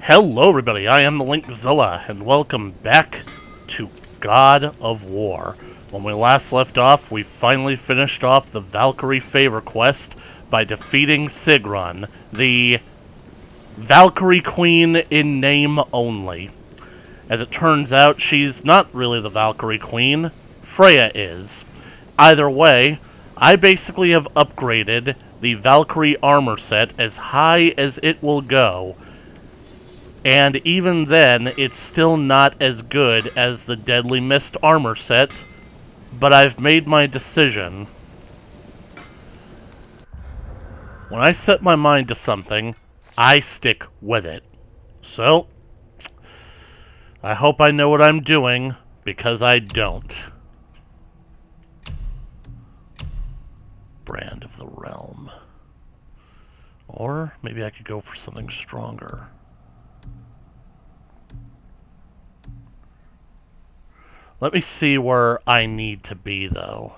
Hello everybody, I am the Linkzilla, and welcome back to God of War. When we last left off, we finally finished off the Valkyrie favor quest by defeating Sigrun, the Valkyrie Queen in name only. As it turns out, she's not really the Valkyrie Queen, Freya is. Either way, I basically have upgraded the Valkyrie armor set as high as it will go, and even then, it's still not as good as the Deadly Mist armor set, but I've made my decision. When I set my mind to something, I stick with it. So, I hope I know what I'm doing, because I don't. Brand of the Realm. Or maybe I could go for something stronger. Let me see where I need to be, though.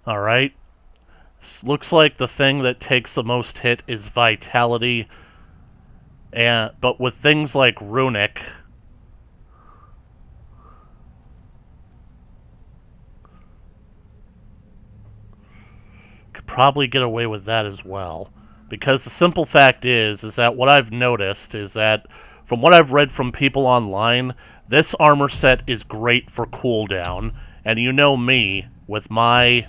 Alright. Looks like the thing that takes the most hit is Vitality. But with things like Runic, could probably get away with that as well. Because the simple fact is that what I've noticed is that, from what I've read from people online, this armor set is great for cooldown. And you know me, with my...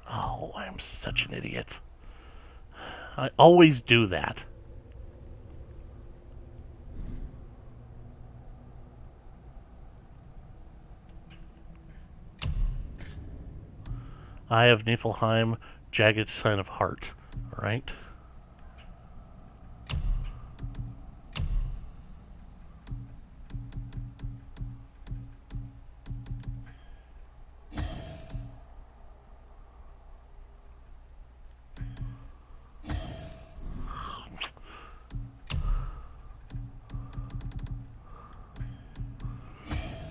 Oh, I'm such an idiot. I always do that. Eye of Niflheim, Jagged Sign of Heart. Alright.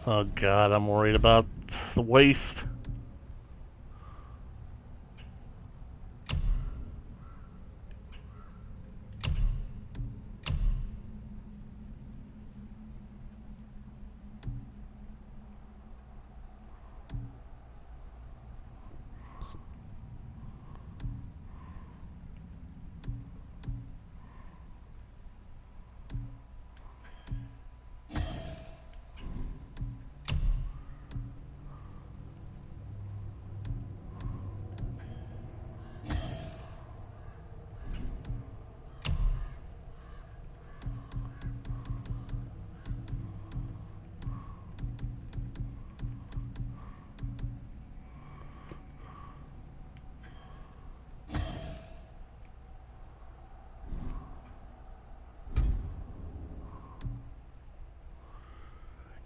Oh god, I'm worried about the waste.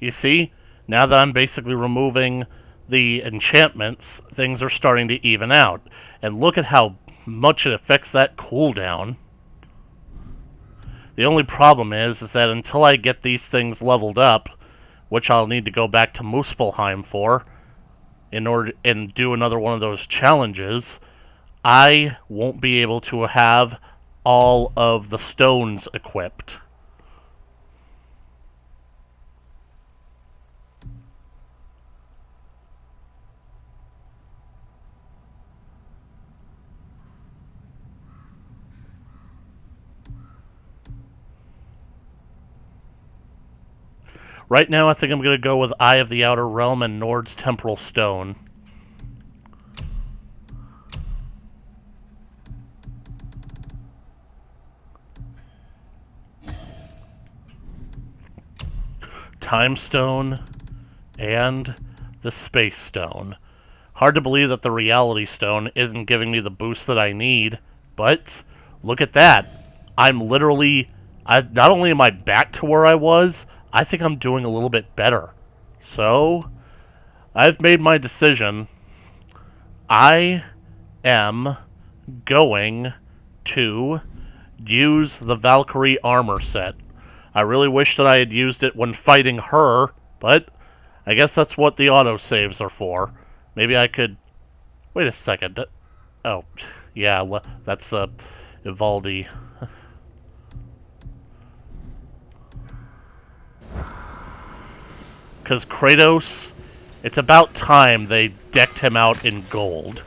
You see, now that I'm basically removing the enchantments, things are starting to even out. And look at how much it affects that cooldown. The only problem is that until I get these things leveled up, which I'll need to go back to Muspelheim for, in order and do another one of those challenges, I won't be able to have all of the stones equipped. Right now, I think I'm going to go with Eye of the Outer Realm and Nord's Temporal Stone. Time Stone and the Space Stone. Hard to believe that the Reality Stone isn't giving me the boost that I need, but look at that. I'm literally... not only am I back to where I was, I think I'm doing a little bit better. So, I've made my decision. I am going to use the Valkyrie armor set. I really wish that I had used it when fighting her, but I guess that's what the autosaves are for. Maybe I could... Wait a second. Oh, yeah, that's Ivaldi. Because Kratos, it's about time they decked him out in gold.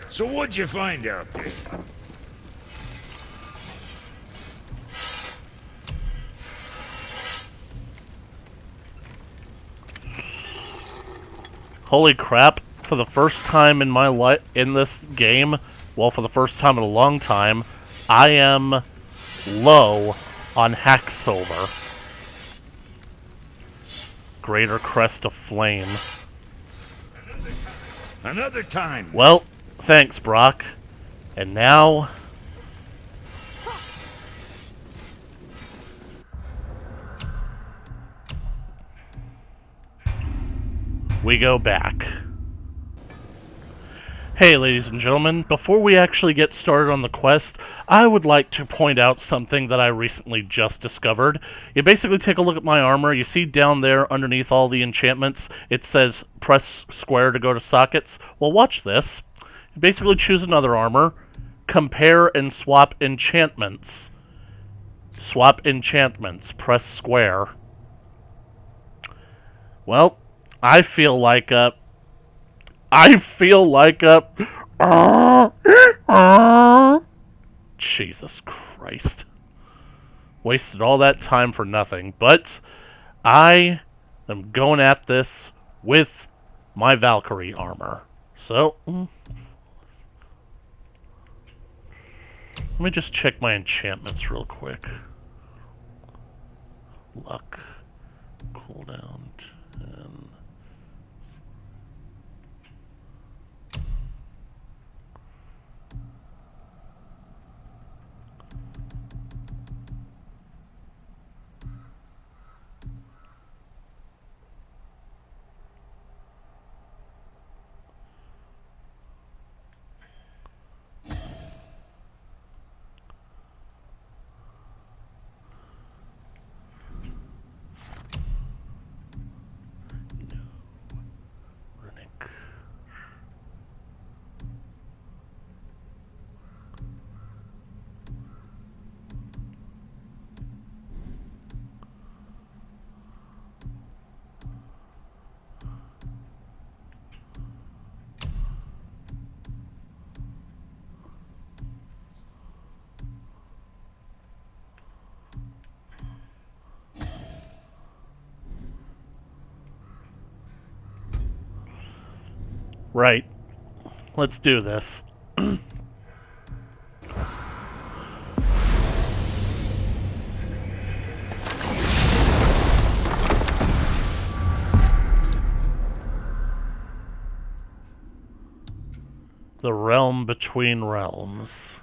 So what'd you find out there? Holy crap, for the first time in my life in this game, well, for the first time in a long time, I am low on hack silver. Greater Crest of Flame. Another time. Well, thanks, Brock. And now... we go back. Hey, ladies and gentlemen, before we actually get started on the quest, I would like to point out something that I recently just discovered. You basically take a look at my armor, you see down there underneath all the enchantments, it says press square to go to sockets. Well, watch this. You basically choose another armor, compare and swap enchantments. Swap enchantments, press square. Well, I feel like Jesus Christ. Wasted all that time for nothing, but I am going at this with my Valkyrie armor. So, let me just check my enchantments real quick. Luck. Cooldown 10. Right. Let's do this. The realm between realms.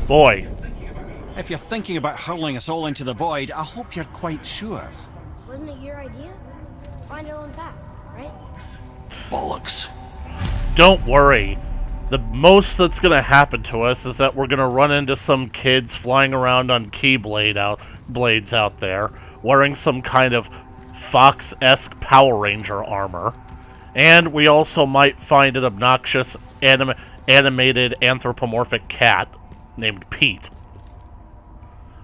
Boy. If you're thinking about hurling us all into the void, I hope you're quite sure. Wasn't it your idea? Find our own path, right? Bollocks. Don't worry. The most that's gonna happen to us is that we're gonna run into some kids flying around on blades out there, wearing some kind of Fox-esque Power Ranger armor. And we also might find an obnoxious animated anthropomorphic cat named Pete.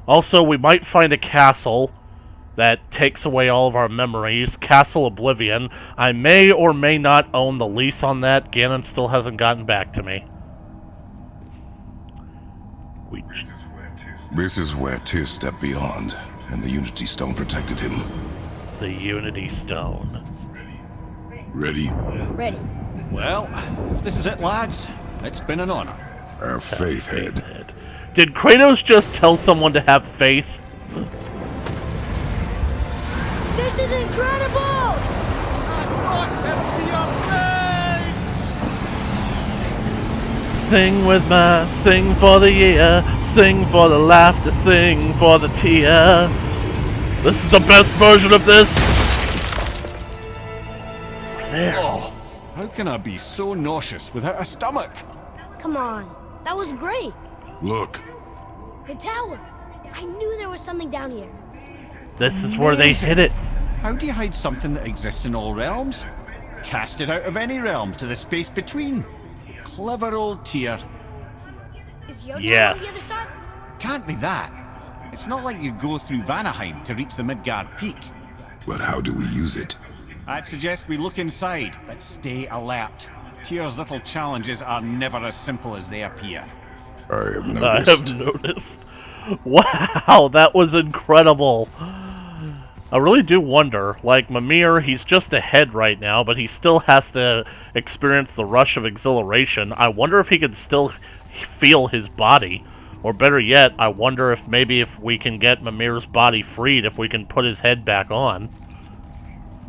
Also, we might find a castle that takes away all of our memories. Castle Oblivion. I may or may not own the lease on that. Ganon still hasn't gotten back to me. This is where Tyr stepped beyond, and the Unity Stone protected him. The Unity Stone. Ready? Ready. Well, if this is it, lads, it's been an honor. Our faith head. Did Kratos just tell someone to have faith? This is incredible! Sing with me, sing for the year, sing for the laughter, sing for the tear. This is the best version of this. We're there. Oh, how can I be so nauseous without a stomach? Come on, that was great. Look, The tower. I knew there was something down here. This is where they hid it. How do you hide something that exists in all realms? Cast it out of any realm to the space between. Clever old Tyr. Is Yoda Yes. on the other side? Can't be that. It's not like you go through Vanaheim to reach the Midgard Peak. but how do we use it? I'd suggest we look inside, but stay alert. Tyr's little challenges are never as simple as they appear. I have I noticed. have noticed. Wow, that was incredible. I really do wonder, like Mimir, he's just ahead right now, but he still has to experience the rush of exhilaration. I wonder if he can still feel his body. Or better yet, I wonder if maybe if we can get Mimir's body freed, if we can put his head back on.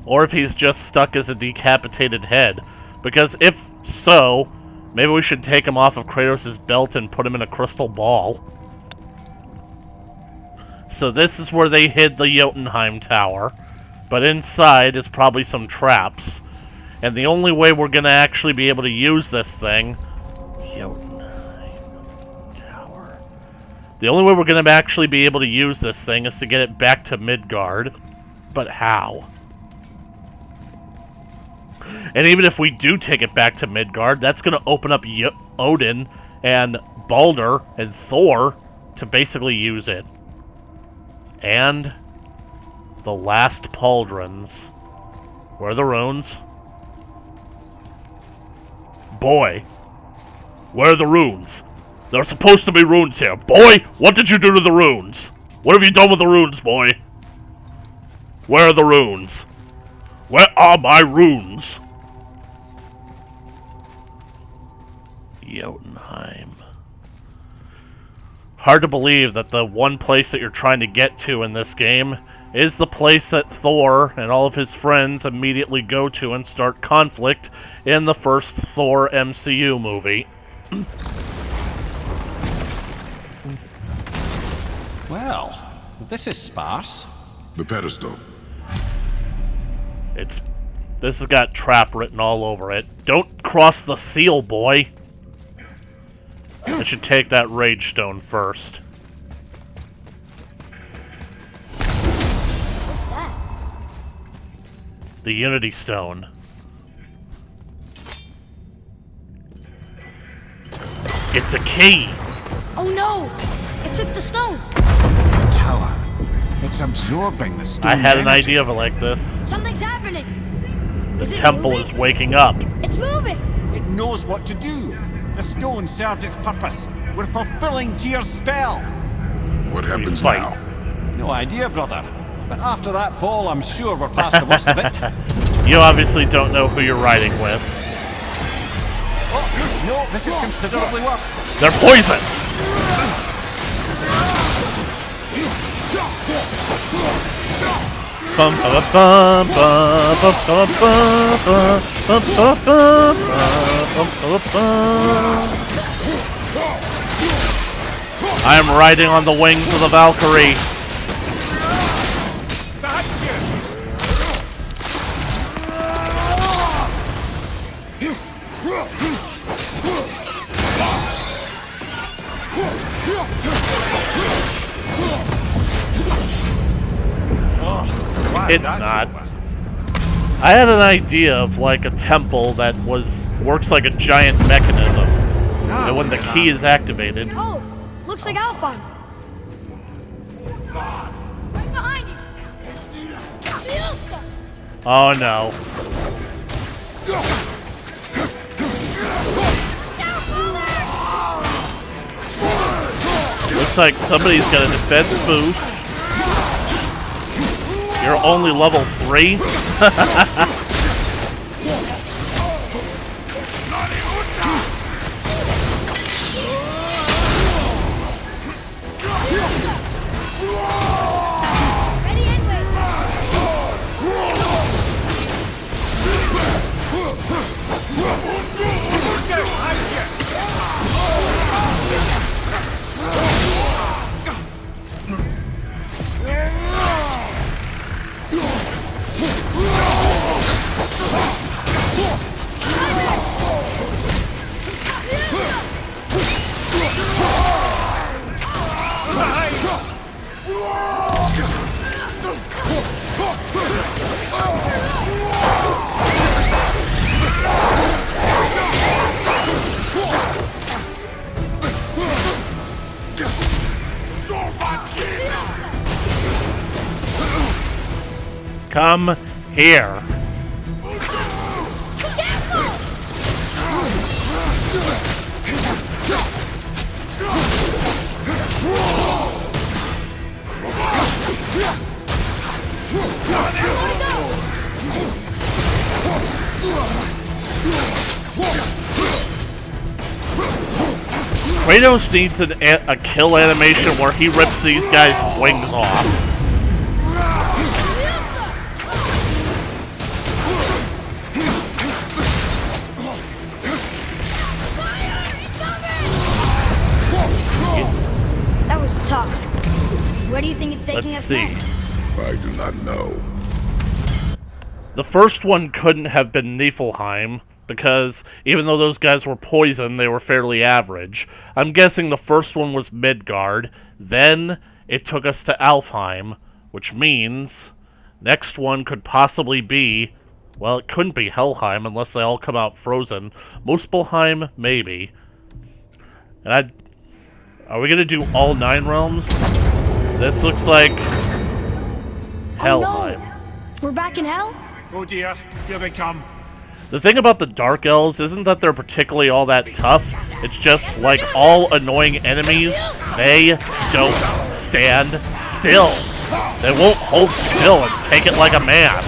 Or if he's just stuck as a decapitated head. Because if so, maybe we should take him off of Kratos' belt and put him in a crystal ball. So this is where they hid the Jotunheim Tower. But inside is probably some traps. And the only way we're going to actually be able to use this thing... Jotunheim Tower. The only way we're going to actually be able to use this thing is to get it back to Midgard. But how? And even if we do take it back to Midgard, that's going to open up Odin and Baldur and Thor to basically use it. And the last pauldrons. Where are the runes? Boy, where are the runes? There are supposed to be runes here. Boy, what did you do to the runes? What have you done with the runes, boy? Where are the runes? Where are my runes? Jotunheim. Hard to believe that the one place that you're trying to get to in this game is the place that Thor and all of his friends immediately go to and start conflict in the first Thor MCU movie. Well, this is sparse. The pedestal. This has got trap written all over it. Don't cross the seal, boy. I should take that rage stone first. What's that? The Unity Stone. It's a key. Oh no! It took the stone! Tower. It's absorbing the stone. I had an energy. idea of it like this. Something's happening! The Is it temple moving? is waking up. It's moving! It knows what to do. The stone served its purpose. We're fulfilling Tyr's spell. What happens fight. now? No idea, brother. But after that fall, I'm sure we're past the worst of it. You obviously don't know who you're riding with. Oh, no, this is considerably worse. They're poison! Bum, ba, ba, ba, ba, ba, ba, ba, ba, ba, ba, ba, ba, ba. I am riding on the wings of the Valkyrie. Glad It's that's not. over. I had an idea of like a temple that works like a giant mechanism. And when the key is activated, Oh! Looks like I'll find it. Right behind you! Seal stuff! oh no. Looks like somebody's got a defense boost. You're only level 3? Ready and wait! Come here. Kratos needs a kill animation where he rips these guys' wings off. That was tough. Where do you think it's taking Let's us see. next? I do not know. The first one couldn't have been Niflheim, because even though those guys were poisoned, they were fairly average. I'm guessing the first one was Midgard, then it took us to Alfheim, which means next one could possibly be, well, it couldn't be Helheim unless they all come out frozen. Muspelheim, maybe. And are we going to do all 9 realms? This looks like Helheim. Oh, no. We're back in hell? Oh dear, here they come. The thing about the Dark Elves isn't that they're particularly all that tough. It's just, like all annoying enemies, they don't stand still. They won't hold still and take it like a man.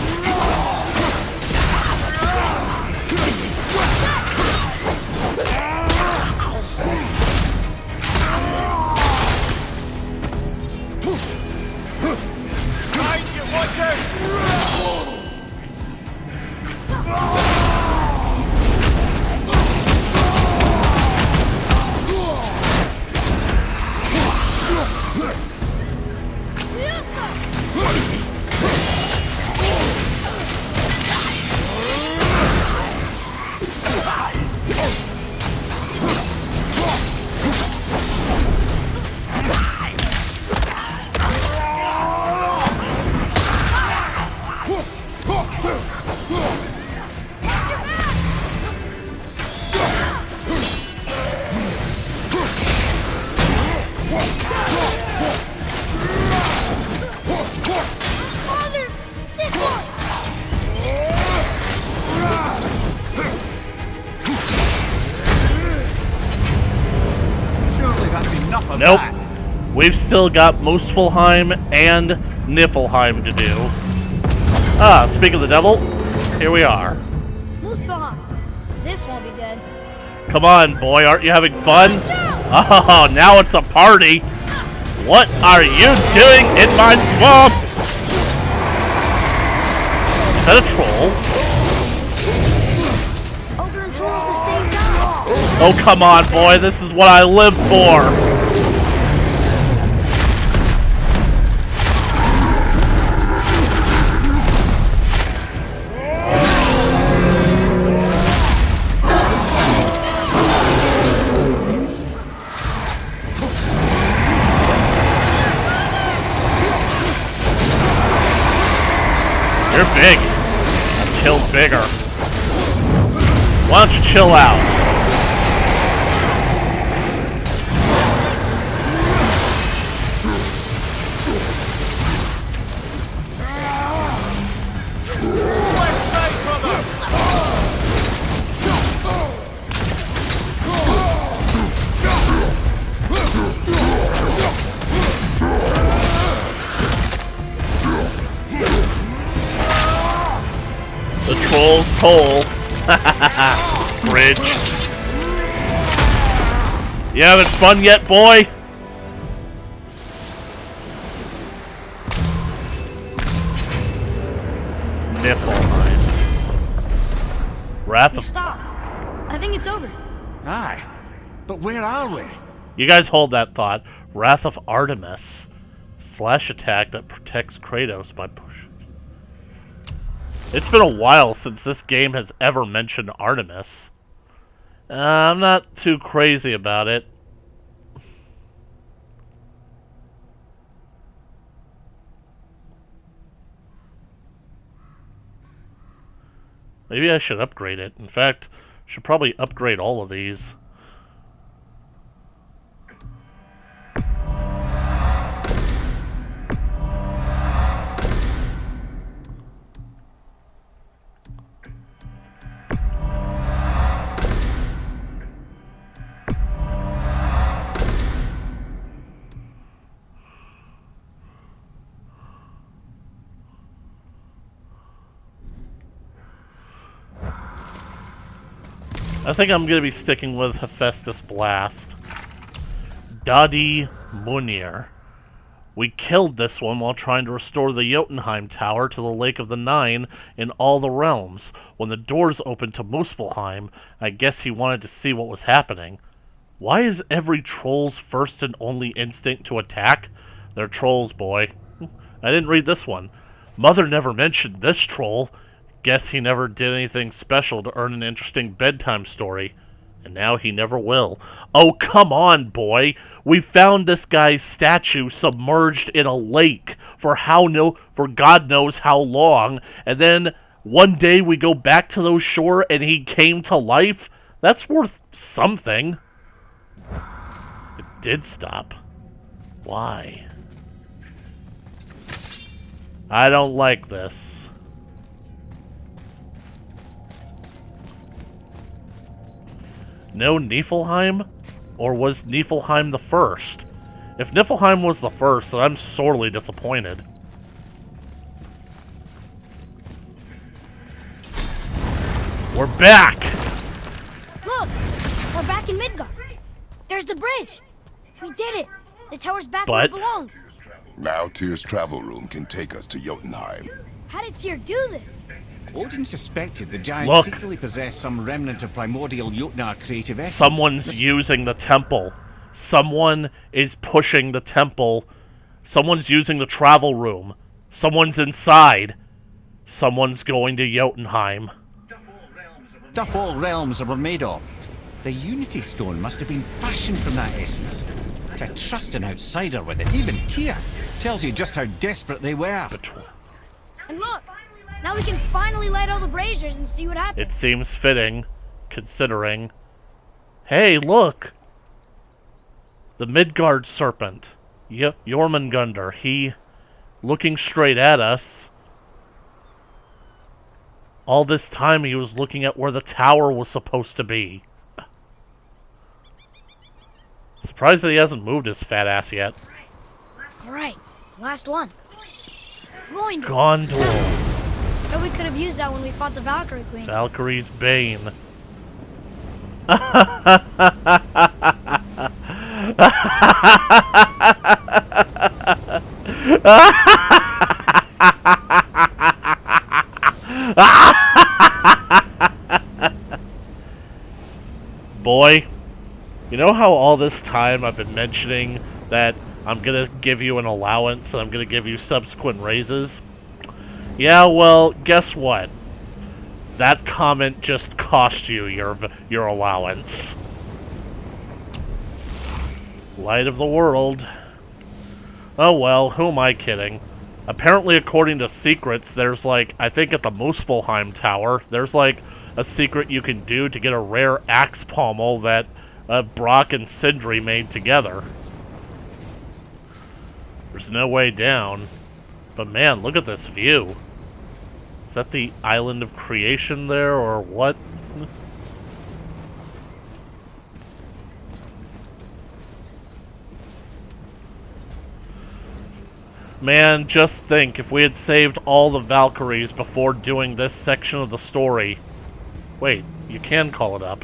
Surely that's enough of Nope. that. We've still got Muspelheim and Niflheim to do. Ah, speak of the devil, here we are. Muspelheim. This won't be good. Come on, boy, aren't you having fun? Oh, now it's a party. What are you doing in my swamp? Is that a troll? Ogre and troll at the same time. Oh, come on, boy, this is what I live for. You're big. I've killed bigger. Why don't you chill out? The troll's toll. Bridge. You having fun yet, boy? Niflheim. Wrath We of... stopped. I think it's over. Aye. But where are we? You guys hold that thought. Wrath of Artemis. Slash attack that protects Kratos by push. It's been a while since this game has ever mentioned Artemis. I'm not too crazy about it. Maybe I should upgrade it. In fact, I should probably upgrade all of these. I think I'm gonna be sticking with Hephaestus Blast. Dadi Munir. We killed this one while trying to restore the Jotunheim Tower to the Lake of the Nine in all the realms. When the doors opened to Muspelheim, I guess he wanted to see what was happening. Why is every troll's first and only instinct to attack? They're trolls, boy. I didn't read this one. Mother never mentioned this troll. Guess he never did anything special to earn an interesting bedtime story. And now he never will. Oh, come on, boy. We found this guy's statue submerged in a lake for God knows how long. And then one day we go back to those shore and he came to life? That's worth something. It did stop. Why? I don't like this. No Niflheim? Or was Niflheim the first? If Niflheim was the first, then I'm sorely disappointed. We're back! Look! We're back in Midgard. There's the bridge. We did it. The tower's back where it belongs. Now Tyr's travel room can take us to Jotunheim. How did Tyr do this? Odin suspected the giant Look. secretly possessed some remnant of primordial Jotnar creative essence. Someone's using the temple. Someone is pushing the temple. Someone's using the travel room. Someone's inside. Someone's going to Jotunheim. Stuff all realms were made of. The Unity Stone must have been fashioned from that essence. To trust an outsider with it, even Tyr, tells you just how desperate they were. And look! Now we can finally light all the braziers and see what happens. It seems fitting, considering... Hey, look! The Midgard Serpent. Jormungandr. He... looking straight at us. All this time he was looking at where the tower was supposed to be. Surprised that he hasn't moved his fat ass yet. Alright, last one. Gondor. But we could have used that when we fought the Valkyrie Queen. Valkyrie's Bane. Boy, you know how all this time I've been mentioning that I'm gonna give you an allowance and I'm gonna give you subsequent raises? Yeah, well, guess what? That comment just cost you your allowance. Light of the world. Oh well, who am I kidding? Apparently, according to secrets, there's like, I think at the Muspelheim Tower, there's like a secret you can do to get a rare axe pommel that Brock and Sindri made together. There's no way down. But man, look at this view. Is that the Island of Creation there, or what? Man, just think, if we had saved all the Valkyries before doing this section of the story... Wait, you can call it up.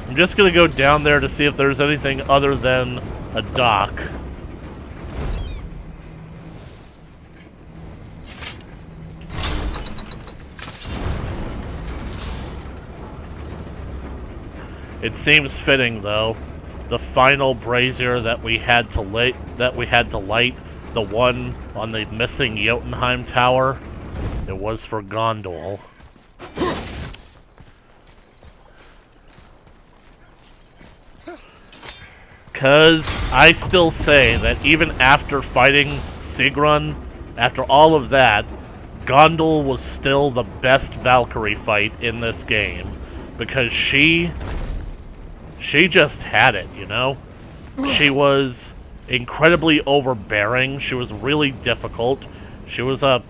I'm just gonna go down there to see if there's anything other than a dock. It seems fitting, though. The final brazier that we had to light, the one on the missing Jotunheim Tower, it was for Gondor. 'Cause I still say that even after fighting Sigrun, after all of that, Gondor was still the best Valkyrie fight in this game. Because she just had it, you know? She was incredibly overbearing. She was really difficult. She was a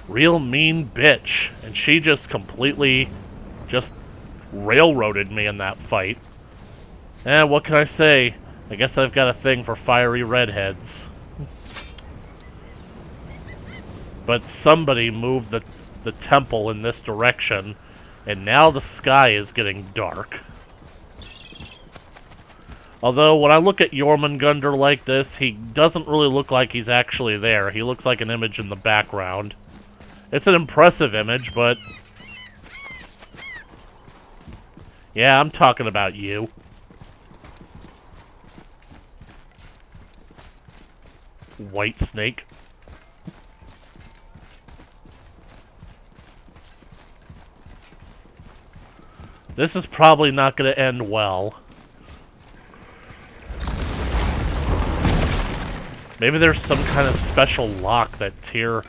real mean bitch. And she just completely just railroaded me in that fight. And what can I say? I guess I've got a thing for fiery redheads. But somebody moved the temple in this direction, and now the sky is getting dark. Although, when I look at Jormungandr like this, he doesn't really look like he's actually there. He looks like an image in the background. It's an impressive image, but... yeah, I'm talking about you. White snake. This is probably not going to end well. Maybe there's some kind of special lock that Tyr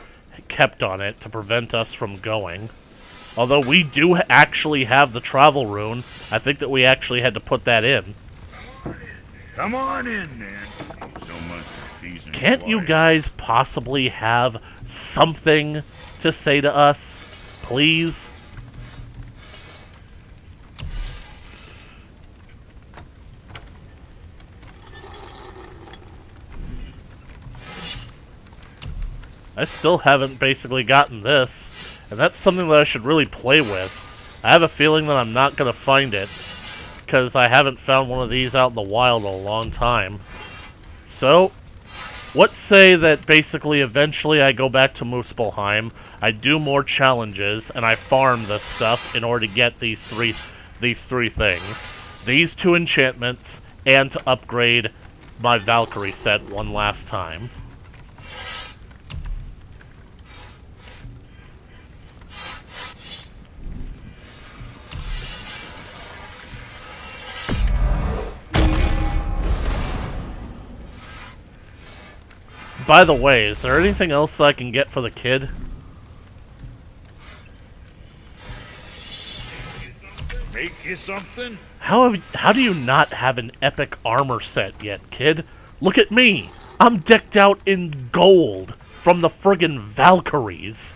kept on it to prevent us from going. Although we do actually have the travel rune, I think that we actually had to put that in. Come on in, then. So much for peace and Can't you quiet. guys possibly have something to say to us? Please? I still haven't basically gotten this, and that's something that I should really play with. I have a feeling that I'm not going to find it, because I haven't found one of these out in the wild in a long time. So, let's say that basically eventually I go back to Muspelheim, I do more challenges, and I farm this stuff in order to get these three things. These 2 enchantments, and to upgrade my Valkyrie set one last time. By the way, is there anything else that I can get for the kid? Make you something? How do you not have an epic armor set yet, kid? Look at me! I'm decked out in gold from the friggin' Valkyries.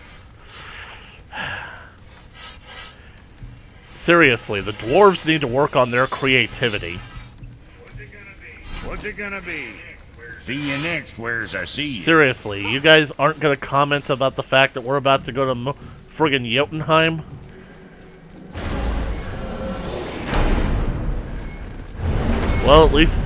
Seriously, the dwarves need to work on their creativity. What's it gonna be? See you next, where's I see you. Seriously, you guys aren't gonna comment about the fact that we're about to go to friggin' Jotunheim? Well, at least...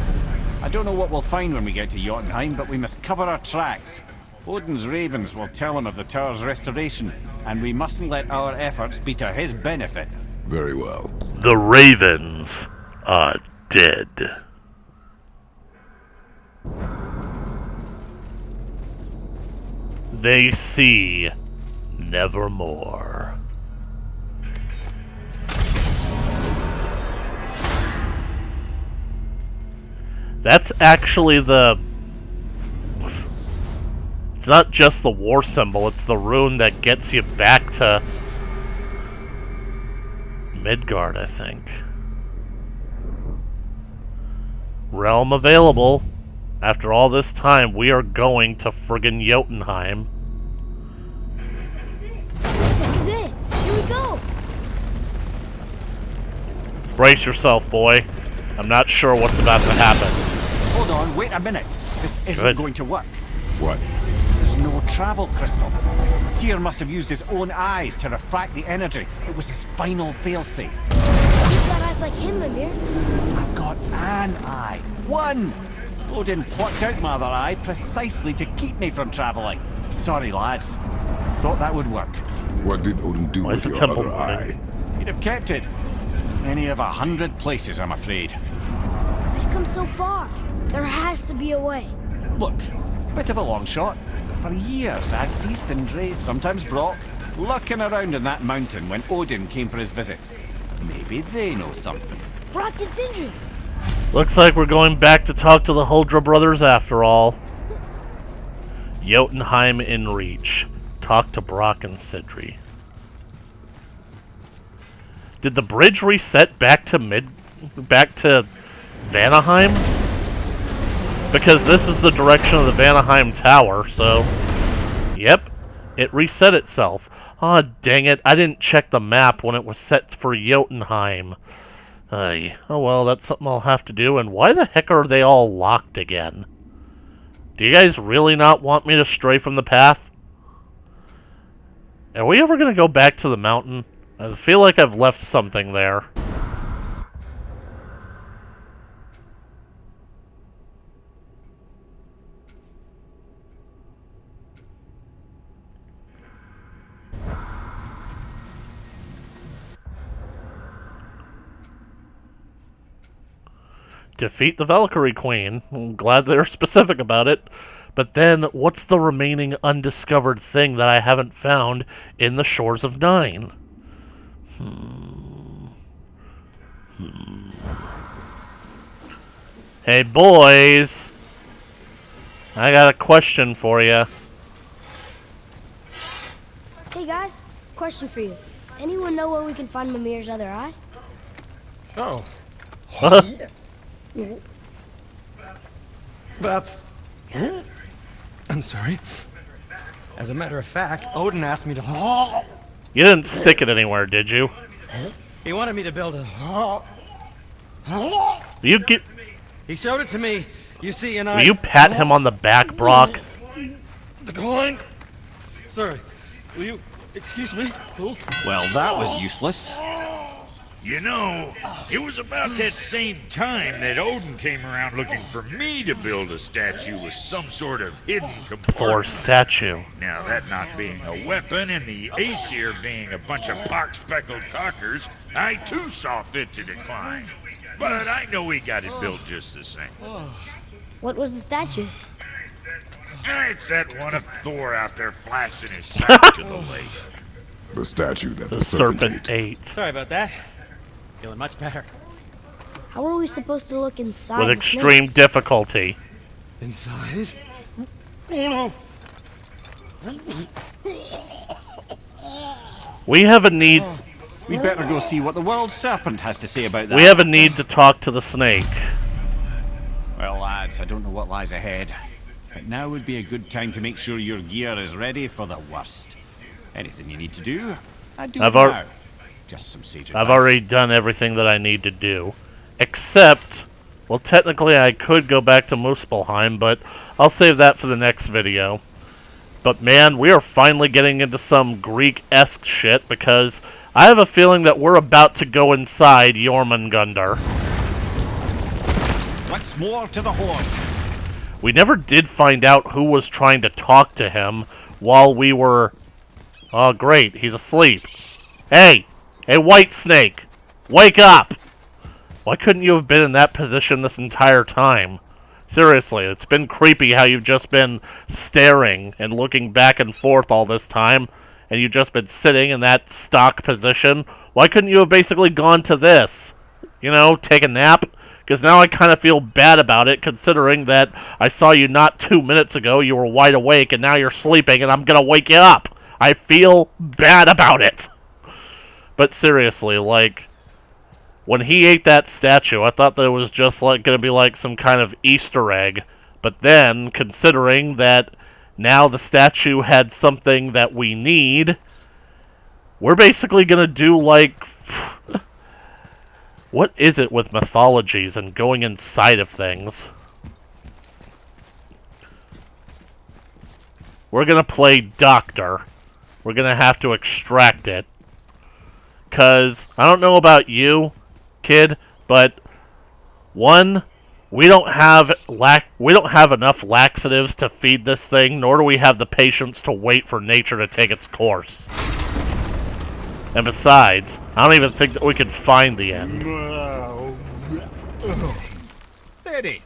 I don't know what we'll find when we get to Jotunheim, but we must cover our tracks. Odin's ravens will tell him of the tower's restoration, and we mustn't let our efforts be to his benefit. Very well. The ravens are dead. They see nevermore. That's actually the... It's not just the war symbol, it's the rune that gets you back to Midgard, I think. Realm available. After all this time, we are going to friggin' Jotunheim. This is it. Here we go. Brace yourself, boy. I'm not sure what's about to happen. Hold on, wait a minute. This isn't Good. going to work. What? There's no travel crystal. Tyr must have used his own eyes to refract the energy. It was his final failsafe. You've got eyes like him, Mimir. I've got an eye. One! Odin plucked out my other eye precisely to keep me from travelling. Sorry, lads. Thought that would work. What did Odin do Why is with the your temple other burning? eye? He'd have kept it. Any of 100 places, I'm afraid. We've come so far. There has to be a way. Look, bit of a long shot. For years, I'd see Sindri, sometimes Brock, lurking around in that mountain when Odin came for his visits. Maybe they know something. Brock and Sindri. Looks like we're going back to talk to the Huldra brothers after all. Jotunheim in reach. Talk to Brock and Sidri. Did the bridge reset back to Vanaheim? Because this is the direction of the Vanaheim Tower, so... Yep, it reset itself. Aw, dang it, I didn't check the map when it was set for Jotunheim. Oh well, that's something I'll have to do, and why the heck are they all locked again? Do you guys really not want me to stray from the path? Are we ever gonna go back to the mountain? I feel like I've left something there. Defeat the Valkyrie Queen. I'm glad they're specific about it. But then, what's the remaining undiscovered thing that I haven't found in the Shores of Nine? Hey, boys! I got a question for you. Hey guys, question for you. Anyone know where we can find Mimir's other eye? Oh. That's... I'm sorry. As a matter of fact, Odin asked me to... You didn't stick it anywhere, did you? He wanted me to build a... You get... He showed it to me, you see, and Will you pat him on the back, Brock? Declined. Sorry. Will you excuse me? Oh. Well, that was useless. You know, it was about that same time that Odin came around looking for me to build a statue with some sort of hidden Thor compartment. statue. Now, that not being a weapon and the Aesir being a bunch of pock-speckled talkers, I too saw fit to decline. But I know he got it built just the same. What was the statue? It's that one of Thor out there flashing his sack to the lake. The statue that The serpent ate. Sorry about that. Feeling much better. How are we supposed to look inside With the extreme difficulty. Inside? Oh no! We have a need... We'd better go see what the world serpent has to say about that. We have a need to talk to the snake. Well, lads, I don't know what lies ahead. But now would be a good time to make sure your gear is ready for the worst. Anything you need to do, I'd do it now. Just some sage advice. I've already done everything that I need to do. Except... Well, technically I could go back to Muspelheim, but I'll save that for the next video. But man, we are finally getting into some Greek-esque shit, because I have a feeling that we're about to go inside Jormungandr. What's more to the horn? We never did find out who was trying to talk to him while we were... Oh, great, he's asleep. Hey! Hey, White Snake! Wake up! Why couldn't you have been in that position this entire time? Seriously, it's been creepy how you've just been staring and looking back and forth all this time, and you've just been sitting in that stock position. Why couldn't you have basically gone to this? You know, take a nap? Because now I kind of feel bad about it, considering that I saw you not 2 minutes ago, you were wide awake, and now you're sleeping, and I'm gonna wake you up. I feel bad about it. But seriously, like, when he ate that statue, I thought that it was just like gonna be like some kind of Easter egg. But then, considering that now the statue had something that we need, we're basically gonna do like... What is it with mythologies and going inside of things? We're gonna play Doctor. We're gonna have to extract it. 'Cause, I don't know about you, kid, but... One, we don't have enough laxatives to feed this thing, nor do we have the patience to wait for nature to take its course. And besides, I don't even think that we can find the end. Eddie.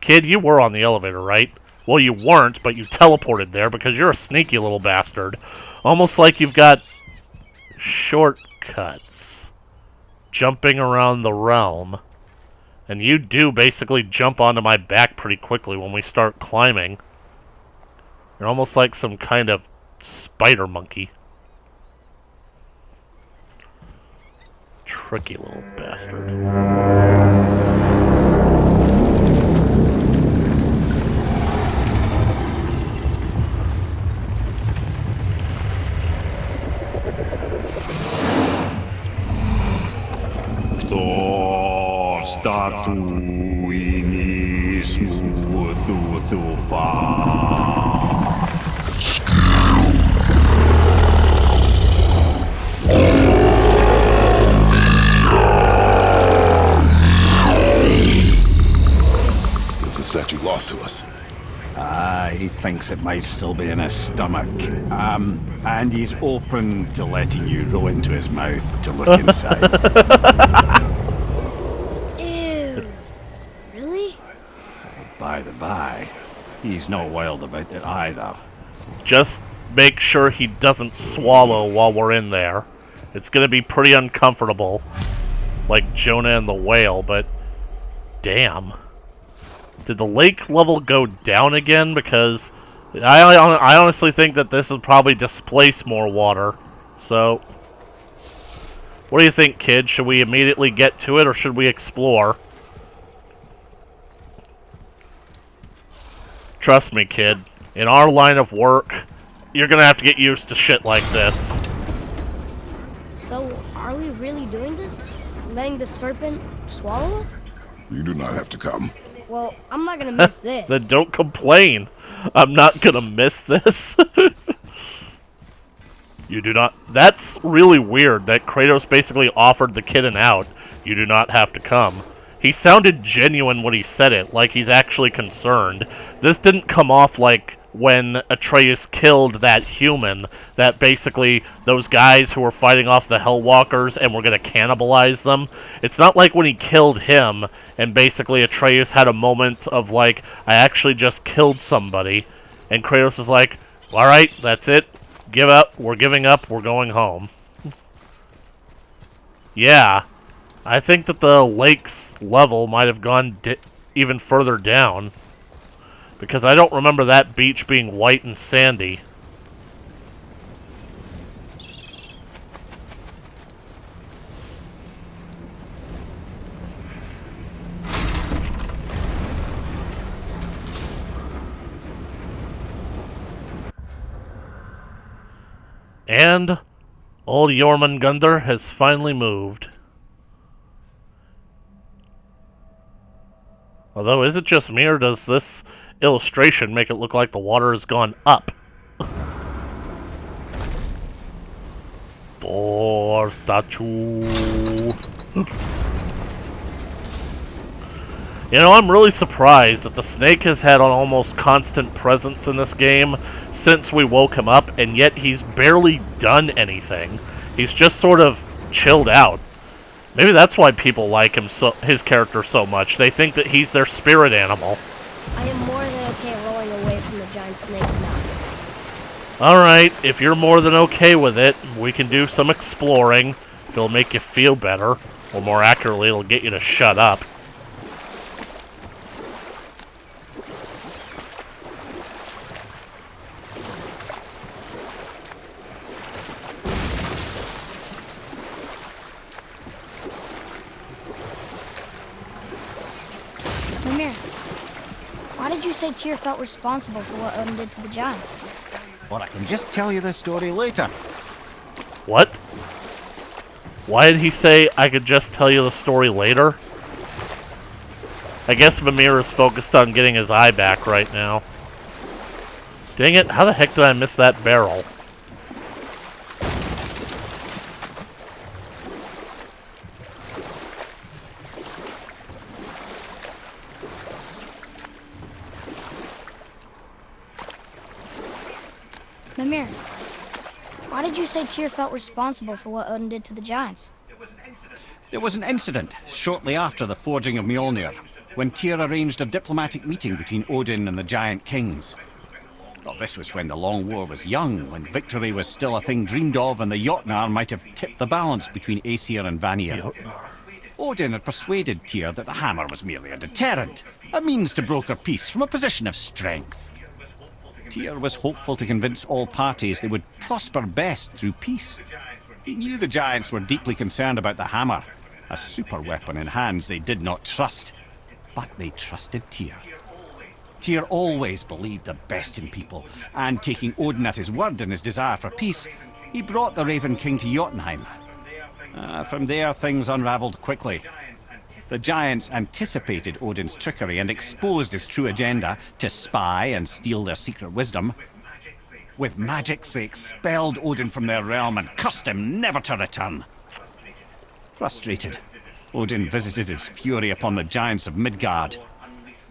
Kid, you were on the elevator, right? Well, you weren't, but you teleported there because you're a sneaky little bastard. Almost like you've got shortcuts. Jumping around the realm. And you do basically jump onto my back pretty quickly when we start climbing. You're almost like some kind of spider monkey. Tricky little bastard. Thor statuinis mutu fa. lost to us. He thinks it might still be in his stomach. And he's open to letting you row into his mouth to look inside. Ew. Really? By the by, he's not wild about it either. Just make sure he doesn't swallow while we're in there. It's gonna be pretty uncomfortable. Like Jonah and the whale, but damn. Did the lake level go down again? Because I honestly think that this will probably displace more water. So, what do you think, kid? Should we immediately get to it, or should we explore? Trust me, kid. In our line of work, you're gonna have to get used to shit like this. So, are we really doing this? Letting the serpent swallow us? You do not have to come. Well, I'm not gonna miss this. Then don't complain. I'm not gonna miss this. You do not... That's really weird that Kratos basically offered the kid an out. You do not have to come. He sounded genuine when he said it, like he's actually concerned. This didn't come off like when Atreus killed that human, that basically those guys who were fighting off the Hellwalkers and were going to cannibalize them. It's not like when he killed him and basically Atreus had a moment of like, I actually just killed somebody. And Kratos is like, alright, that's it. Give up. We're giving up. We're going home. Yeah. I think that the lake's level might have gone even further down. Because I don't remember that beach being white and sandy. And old Jormungandr has finally moved. Although, is it just me, or does this illustration make it look like the water has gone up? Thor statue. You know, I'm really surprised that the snake has had an almost constant presence in this game since we woke him up, and yet he's barely done anything. He's just sort of chilled out. Maybe that's why people like him, his character so much. They think that he's their spirit animal. I am more than okay rolling away from the giant snake's mouth. Alright, if you're more than okay with it, we can do some exploring. If it'll make you feel better, or more accurately, it'll get you to shut up. Mimir, why did you say Tyr felt responsible for what Odin did to the giants? Or I can just tell you the story later. What? Why did he say I could just tell you the story later? I guess Mimir is focused on getting his eye back right now. Dang it, how the heck did I miss that barrel? Mimir, why did you say Tyr felt responsible for what Odin did to the giants? There was an incident shortly after the forging of Mjolnir, when Tyr arranged a diplomatic meeting between Odin and the giant kings. Well, this was when the Long War was young, when victory was still a thing dreamed of, and the Jotnar might have tipped the balance between Aesir and Vanir. Odin had persuaded Tyr that the hammer was merely a deterrent, a means to broker peace from a position of strength. Tyr was hopeful to convince all parties they would prosper best through peace. He knew the giants were deeply concerned about the hammer, a super weapon in hands they did not trust. But they trusted Tyr. Tyr always believed the best in people, and taking Odin at his word in his desire for peace, he brought the Raven King to Jotunheim. From there, things unravelled quickly. The giants anticipated Odin's trickery and exposed his true agenda to spy and steal their secret wisdom. With magics, they expelled Odin from their realm and cursed him never to return. Frustrated, Odin visited his fury upon the giants of Midgard.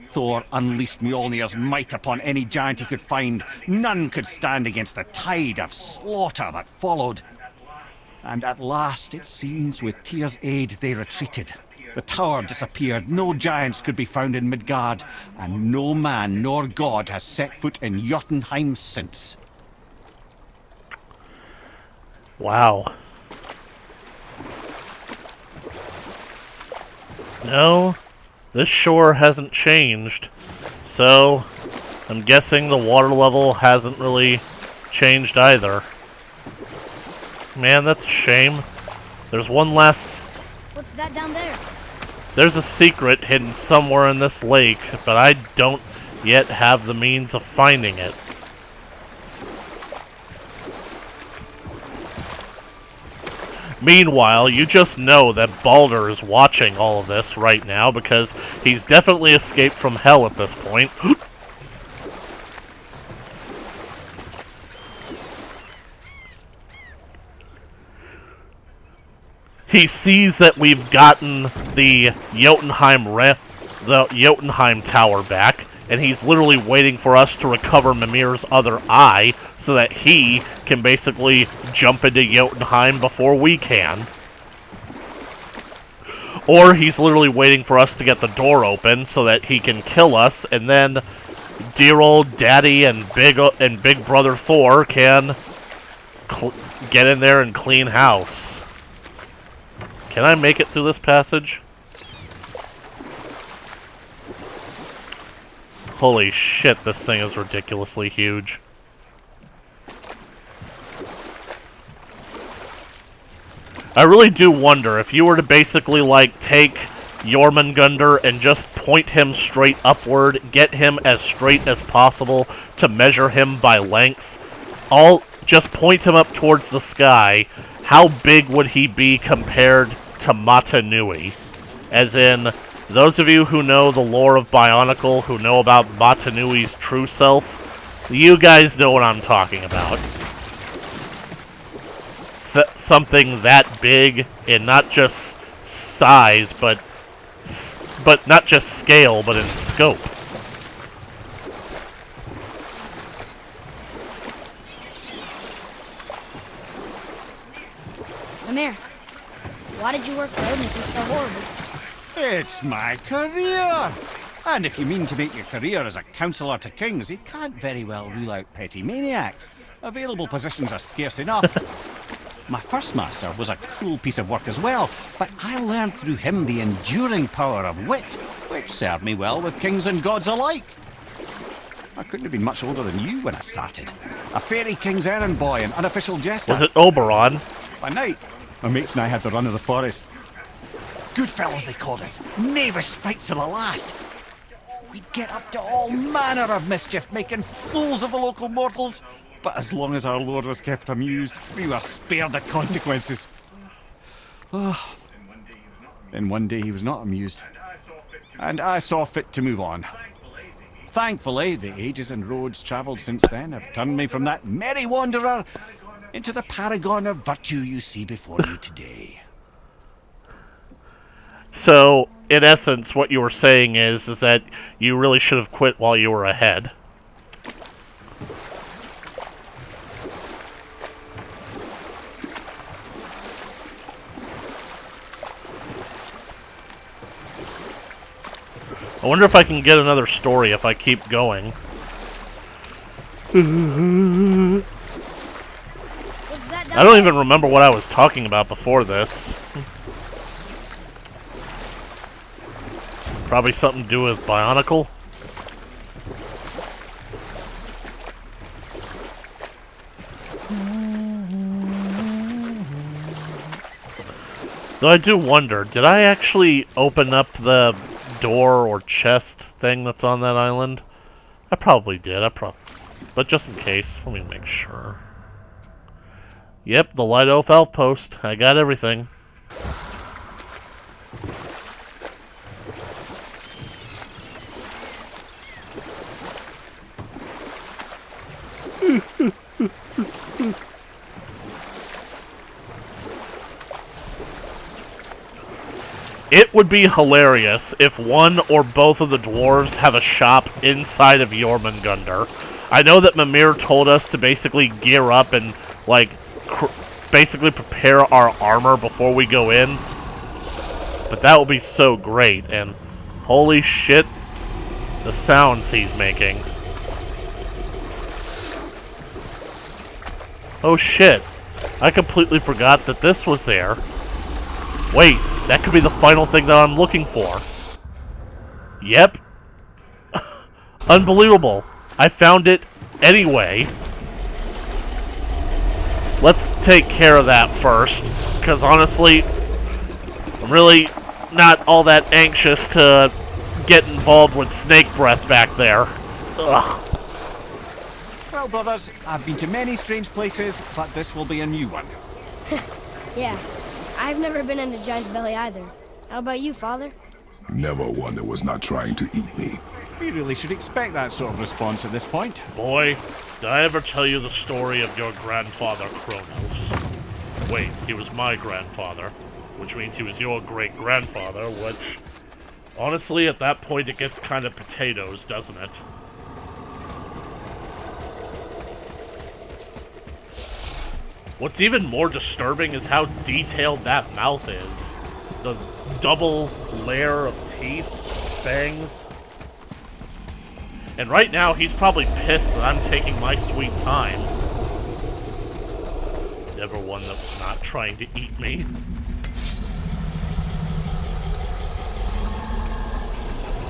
Thor unleashed Mjolnir's might upon any giant he could find. None could stand against the tide of slaughter that followed. And at last, it seems, with Tyr's aid, they retreated. The tower disappeared, no giants could be found in Midgard, and no man nor god has set foot in Jotunheim since. Wow. No, this shore hasn't changed, so I'm guessing the water level hasn't really changed either. Man, that's a shame. There's one last... What's that down there? There's a secret hidden somewhere in this lake, but I don't yet have the means of finding it. Meanwhile, you just know that Baldur is watching all of this right now because he's definitely escaped from hell at this point. He sees that we've gotten the Jotunheim Tower back, and he's literally waiting for us to recover Mimir's other eye so that he can basically jump into Jotunheim before we can. Or he's literally waiting for us to get the door open so that he can kill us, and then dear old Daddy and Big Brother Thor can get in there and clean house. Can I make it through this passage? Holy shit, this thing is ridiculously huge. I really do wonder if you were to basically, like, take Jormungandr and just point him straight upward, get him as straight as possible to measure him by length, just point him up towards the sky, how big would he be compared to Mata Nui? As in, those of you who know the lore of Bionicle, who know about Mata Nui's true self, you guys know what I'm talking about. Something that big in not just size, but not just scale, but in scope. Mimir, why did you work for Odin if he's so horrible? It's my career! And if you mean to make your career as a counsellor to kings, you can't very well rule out petty maniacs. Available positions are scarce enough. My first master was a cool piece of work as well, but I learned through him the enduring power of wit, which served me well with kings and gods alike. I couldn't have been much older than you when I started. A fairy king's errand boy and unofficial jester. Was it Oberon? By night, my mates and I had the run of the forest. Good fellows they called us, knavish sprites to the last. We'd get up to all manner of mischief, making fools of the local mortals. But as long as our lord was kept amused, we were spared the consequences. Then one day he was not amused, and I saw fit to move on. Thankfully, the ages and roads travelled since then have turned me from that merry wanderer into the paragon of virtue you see before you today. So, in essence, what you were saying is that you really should have quit while you were ahead. I wonder if I can get another story if I keep going. I don't even remember what I was talking about before this. Probably something to do with Bionicle. Though I do wonder, did I actually open up the door or chest thing that's on that island? I probably did. But just in case, let me make sure. Yep, the Light Oath Outpost. I got everything. It would be hilarious if one or both of the dwarves have a shop inside of Jormungandr. I know that Mimir told us to basically gear up and, like, basically prepare our armor before we go in. But that would be so great, and holy shit, the sounds he's making. Oh shit, I completely forgot that this was there. Wait, that could be the final thing that I'm looking for. Yep. Unbelievable. I found it anyway. Let's take care of that first, because honestly, I'm really not all that anxious to get involved with snake breath back there. Ugh. Well, brothers, I've been to many strange places, but this will be a new one. Yeah, I've never been in a giant's belly either. How about you, Father? Never one that was not trying to eat me. We really should expect that sort of response at this point. Boy, did I ever tell you the story of your grandfather, Kronos? Wait, he was my grandfather, which means he was your great-grandfather, which, honestly, at that point it gets kind of potatoes, doesn't it? What's even more disturbing is how detailed that mouth is. The double layer of teeth, fangs. And right now, he's probably pissed that I'm taking my sweet time. Never one that was not trying to eat me.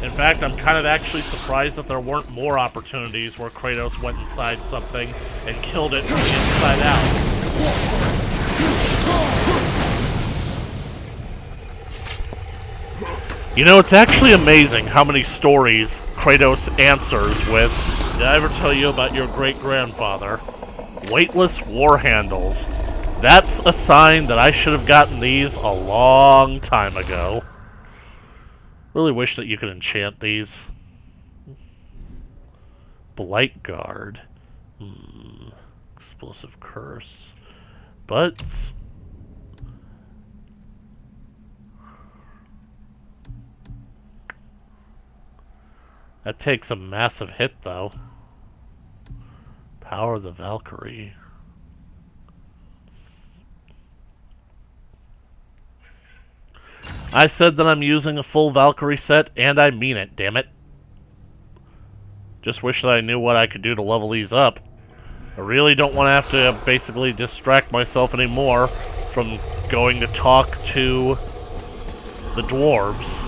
In fact, I'm kind of actually surprised that there weren't more opportunities where Kratos went inside something and killed it from the inside out. You know, it's actually amazing how many stories Kratos answers with, "Did I ever tell you about your great-grandfather?" Weightless war handles. That's a sign that I should have gotten these a long time ago. Really wish that you could enchant these. Blight Guard. Explosive Curse. But that takes a massive hit, though. Power of the Valkyrie. I said that I'm using a full Valkyrie set, and I mean it, damn it. Just wish that I knew what I could do to level these up. I really don't want to have to basically distract myself anymore from going to talk to the dwarves.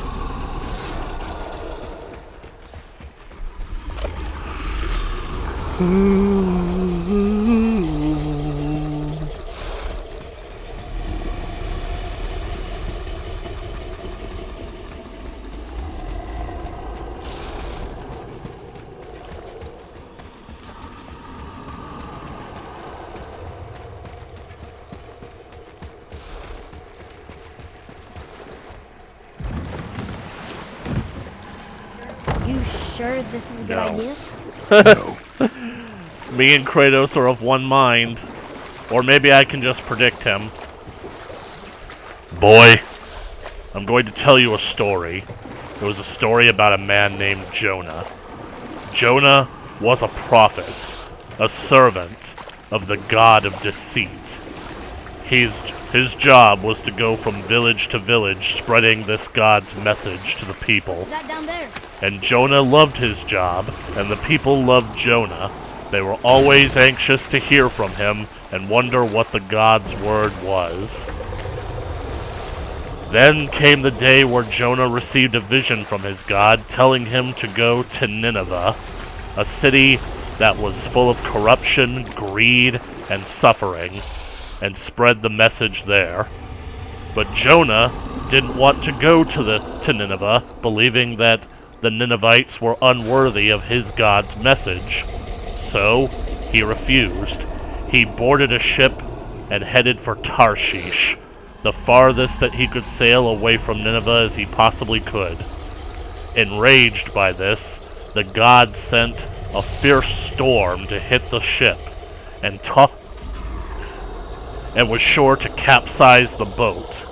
You sure this is a good No. idea? No. Me and Kratos are of one mind. Or maybe I can just predict him. Boy, I'm going to tell you a story. It was a story about a man named Jonah. Jonah was a prophet, a servant of the god of deceit. His job was to go from village to village spreading this god's message to the people. What's that down there? And Jonah loved his job, and the people loved Jonah. They were always anxious to hear from him and wonder what the god's word was. Then came the day where Jonah received a vision from his god telling him to go to Nineveh, a city that was full of corruption, greed, and suffering, and spread the message there. But Jonah didn't want to go to Nineveh, believing that the Ninevites were unworthy of his god's message. So, he refused. He boarded a ship and headed for Tarshish, the farthest that he could sail away from Nineveh as he possibly could. Enraged by this, the god sent a fierce storm to hit the ship, and was sure to capsize the boat.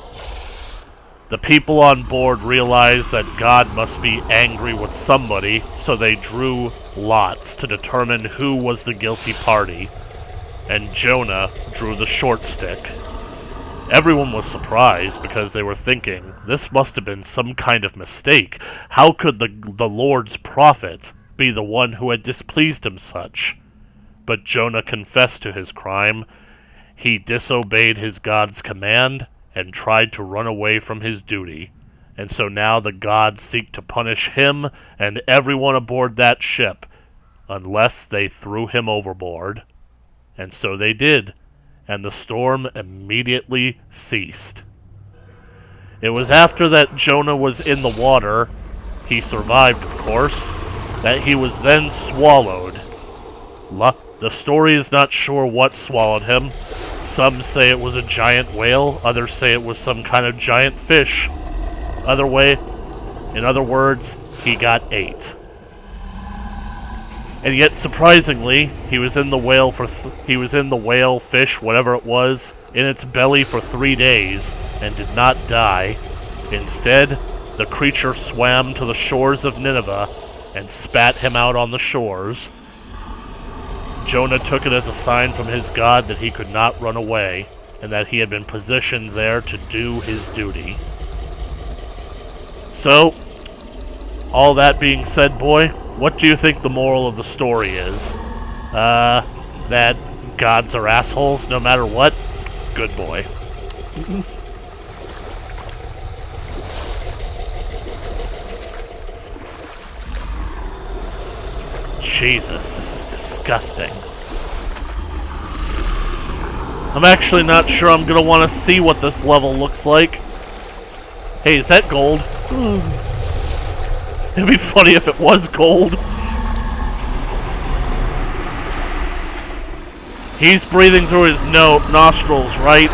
The people on board realized that God must be angry with somebody, so they drew lots to determine who was the guilty party, and Jonah drew the short stick. Everyone was surprised because they were thinking, this must have been some kind of mistake. How could the Lord's prophet be the one who had displeased him such? But Jonah confessed to his crime. He disobeyed his God's command and tried to run away from his duty. And so now the gods seek to punish him and everyone aboard that ship, unless they threw him overboard. And so they did, and the storm immediately ceased. It was after that Jonah was in the water, he survived of course, that he was then swallowed. The story is not sure what swallowed him. Some say it was a giant whale, others say it was some kind of giant fish. In other words, he got ate. And yet, surprisingly, he was in the whale fish, whatever it was, in its belly for 3 days, and did not die. Instead, the creature swam to the shores of Nineveh and spat him out on the shores. Jonah took it as a sign from his God that he could not run away, and that he had been positioned there to do his duty. So, all that being said, boy, what do you think the moral of the story is? That gods are assholes no matter what? Good boy. Jesus, this is disgusting. I'm actually not sure I'm gonna want to see what this level looks like. Hey, is that gold? It'd be funny if it was gold. He's breathing through his nostrils, right?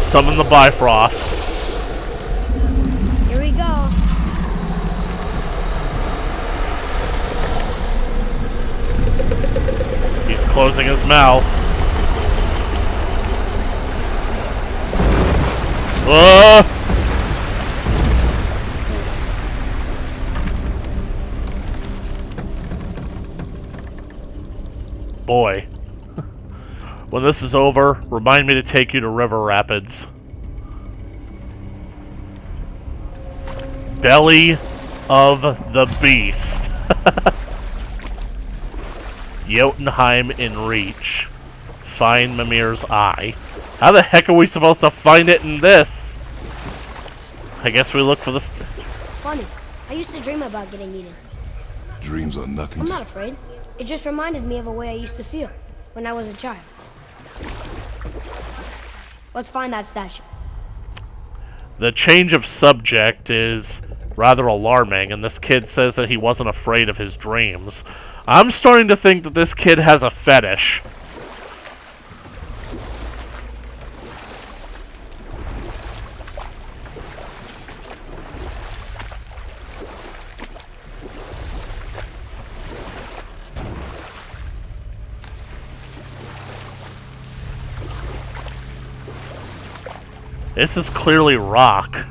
Summon the Bifrost. Here we go. He's closing his mouth. Boy. When this is over, remind me to take you to River Rapids. Belly of the Beast. Jotunheim in reach. Find Mimir's eye. How the heck are we supposed to find it in this? I guess we look for the... Funny. I used to dream about getting eaten. Dreams are nothing I'm to... not afraid. It just reminded me of a way I used to feel when I was a child. Let's find that statue. The change of subject is rather alarming, and this kid says that he wasn't afraid of his dreams. I'm starting to think that this kid has a fetish. This is clearly rock.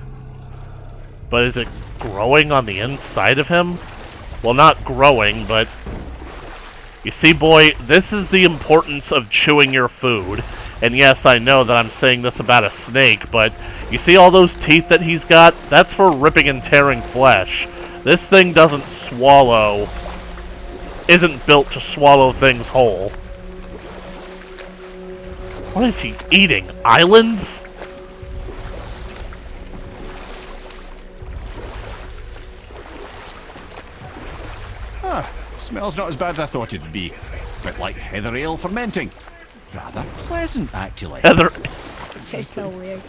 But is it growing on the inside of him? Well, not growing, but... You see, boy, this is the importance of chewing your food. And yes, I know that I'm saying this about a snake, but you see all those teeth that he's got? That's for ripping and tearing flesh. This thing doesn't swallow... isn't built to swallow things whole. What is he eating? Islands? Smells not as bad as I thought it'd be. Bit like heather ale fermenting. Rather pleasant, actually. Heather... You're so weird.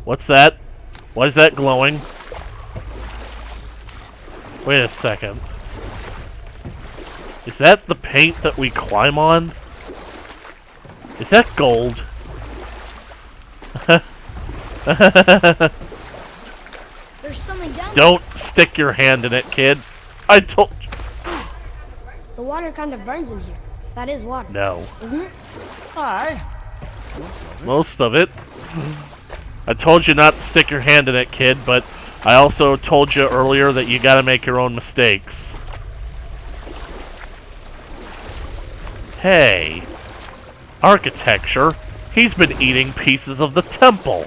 What's that? Why is that glowing? Wait a second. Is that the paint that we climb on? Is that gold? There's something down there. Don't stick your hand in it, kid. I told you. The water kind of burns in here. That is water. No. Isn't it? Aye. Most of it. I told you not to stick your hand in it, kid, but I also told you earlier that you gotta make your own mistakes. Hey. Architecture. He's been eating pieces of the temple.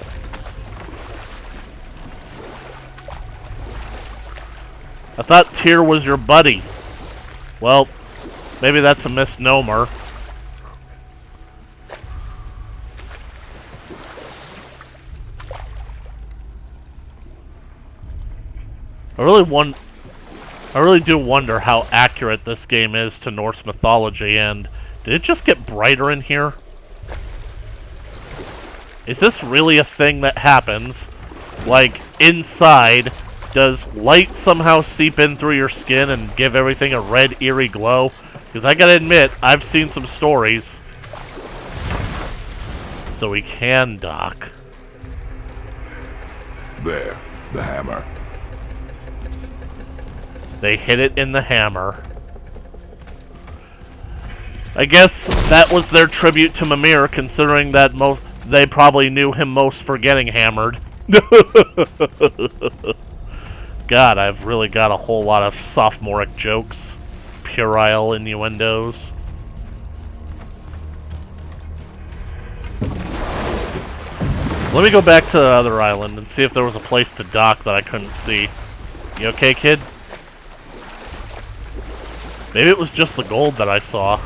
I thought Tyr was your buddy. Well, maybe that's a misnomer. I really do wonder how accurate this game is to Norse mythology, and did it just get brighter in here? Is this really a thing that happens? Like, inside, does light somehow seep in through your skin and give everything a red, eerie glow? Because I gotta admit, I've seen some stories. So we can dock. There, the hammer. They hit it in the hammer. I guess that was their tribute to Mimir, considering that they probably knew him most for getting hammered. God, I've really got a whole lot of sophomoric jokes. Puerile innuendos. Let me go back to the other island and see if there was a place to dock that I couldn't see. You okay, kid? Maybe it was just the gold that I saw.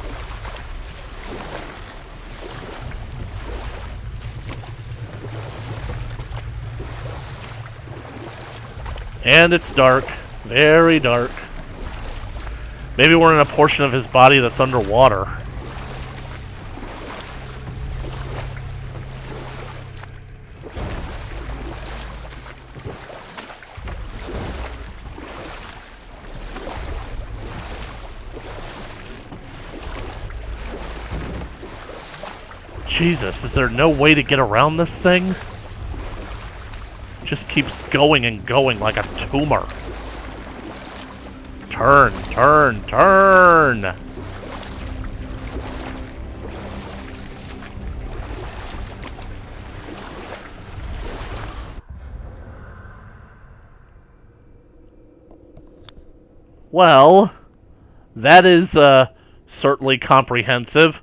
And it's dark. Very dark. Maybe we're in a portion of his body that's underwater. Jesus, is there no way to get around this thing? Just keeps going and going like a tumor. Turn, turn, turn! Well, that is certainly comprehensive.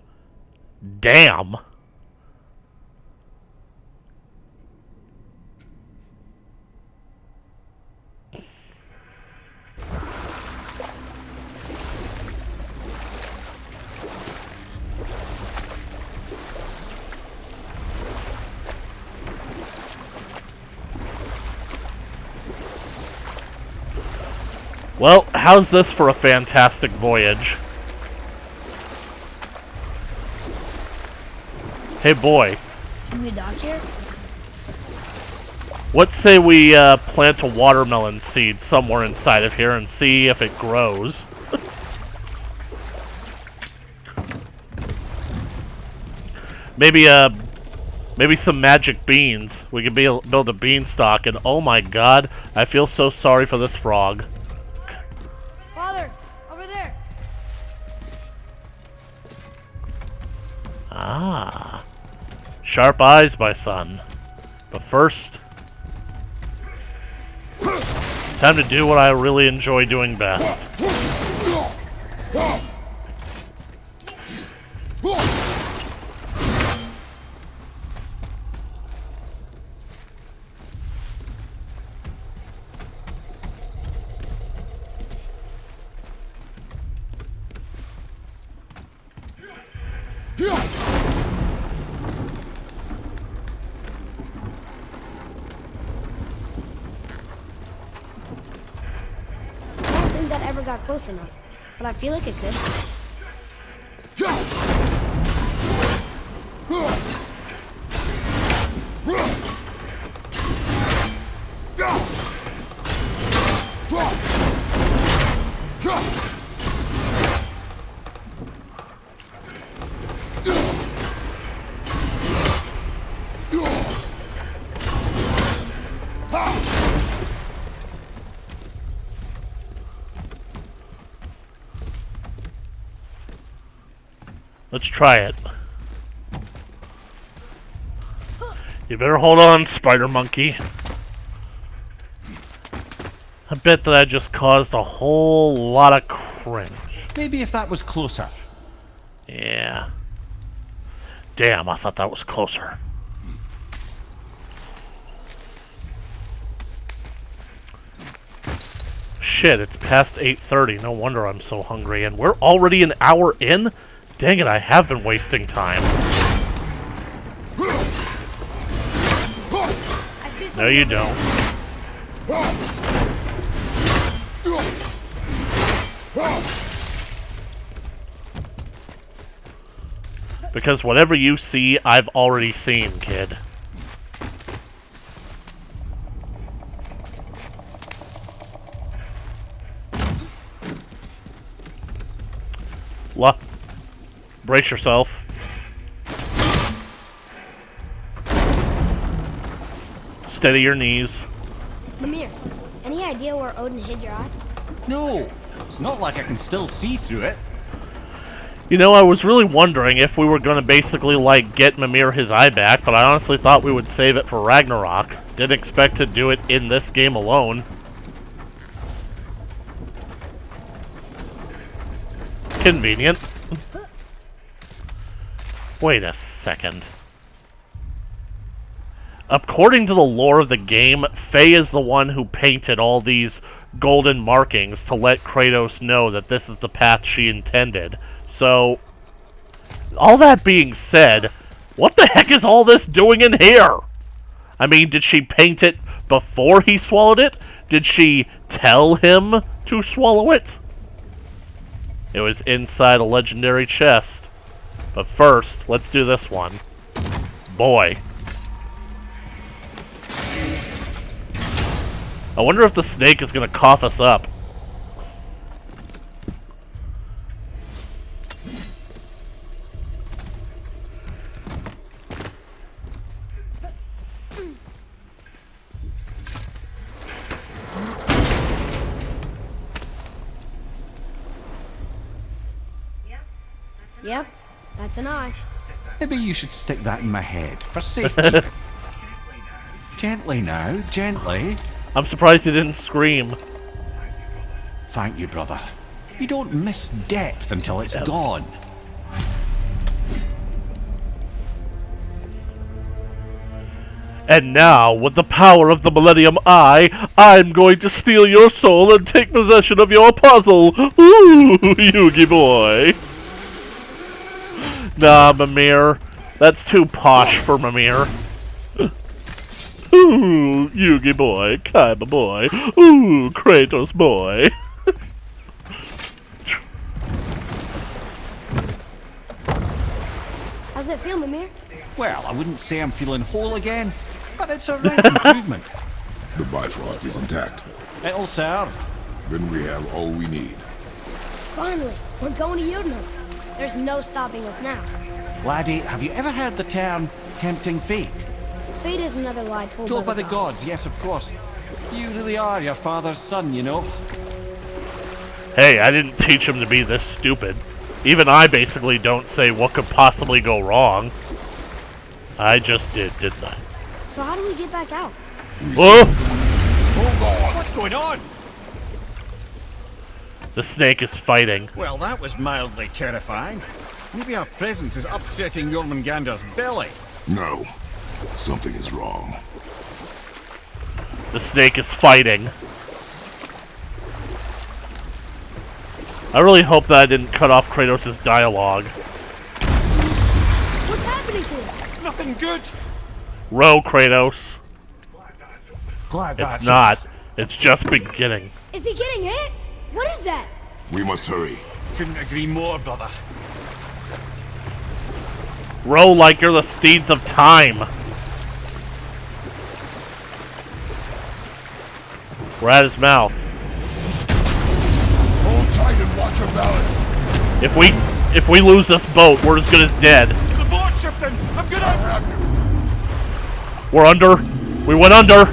Damn. Well, how's this for a fantastic voyage? Hey, boy. Can we dock here? Let's say we plant a watermelon seed somewhere inside of here and see if it grows. Maybe some magic beans. We could build a beanstalk, and oh my god, I feel so sorry for this frog. Father, over there. Ah. Sharp eyes, my son. But first, time to do what I really enjoy doing best. I don't think that ever got close enough, but I feel like it could. Let's try it. You better hold on, Spider Monkey. I bet that I just caused a whole lot of cringe. Maybe if that was closer. Yeah. Damn, I thought that was closer. Shit, it's past 8:30. No wonder I'm so hungry. And we're already an hour in? Dang it, I have been wasting time. No, you don't. Because whatever you see, I've already seen, kid. Brace yourself. Steady your knees. Mimir, any idea where Odin hid your eye? No, it's not like I can still see through it. You know, I was really wondering if we were going to basically, like, get Mimir his eye back, but I honestly thought we would save it for Ragnarok. Didn't expect to do it in this game alone. Convenient. Wait a second. According to the lore of the game, Faye is the one who painted all these golden markings to let Kratos know that this is the path she intended. So, all that being said, what the heck is all this doing in here? I mean, did she paint it before he swallowed it? Did she tell him to swallow it? It was inside a legendary chest. But first, let's do this one. Boy. I wonder if the snake is going to cough us up. Yep, that's an eye. Maybe you should stick that in my head, for safety. Gently now, gently. I'm surprised he didn't scream. Thank you, brother. You don't miss depth until it's gone. And now, with the power of the Millennium Eye, I'm going to steal your soul and take possession of your puzzle. Ooh, Yugi boy. Nah, Mimir. That's too posh for Mimir. Ooh, Yugi boy, Kaiba boy. Ooh, Kratos boy. How's it feel, Mimir? Well, I wouldn't say I'm feeling whole again, but it's a right improvement. The Bifrost is intact. It'll serve. Then we have all we need. Finally, we're going to Jotunheim. There's no stopping us now. Laddie, have you ever heard the term tempting fate? Fate is another lie Told by the gods, yes, of course. You really are your father's son, you know. Hey, I didn't teach him to be this stupid. Even I basically don't say what could possibly go wrong. I just did, didn't I? So how do we get back out? Whoa! Hold on! What's going on? The snake is fighting. Well, that was mildly terrifying. Maybe our presence is upsetting Jormungandr's belly. No. Something is wrong. The snake is fighting. I really hope that I didn't cut off Kratos' dialogue. What's happening to him? Nothing good. Row, Kratos. Glad It's not. It's just beginning. Is he getting hit? What is that? We must hurry. Couldn't agree more, brother. Row like you're the steeds of time. We're at his mouth. Hold tight and watch your balance. If we lose this boat, we're as good as dead. The boat shifting. I'm gonna. We're under. We went under.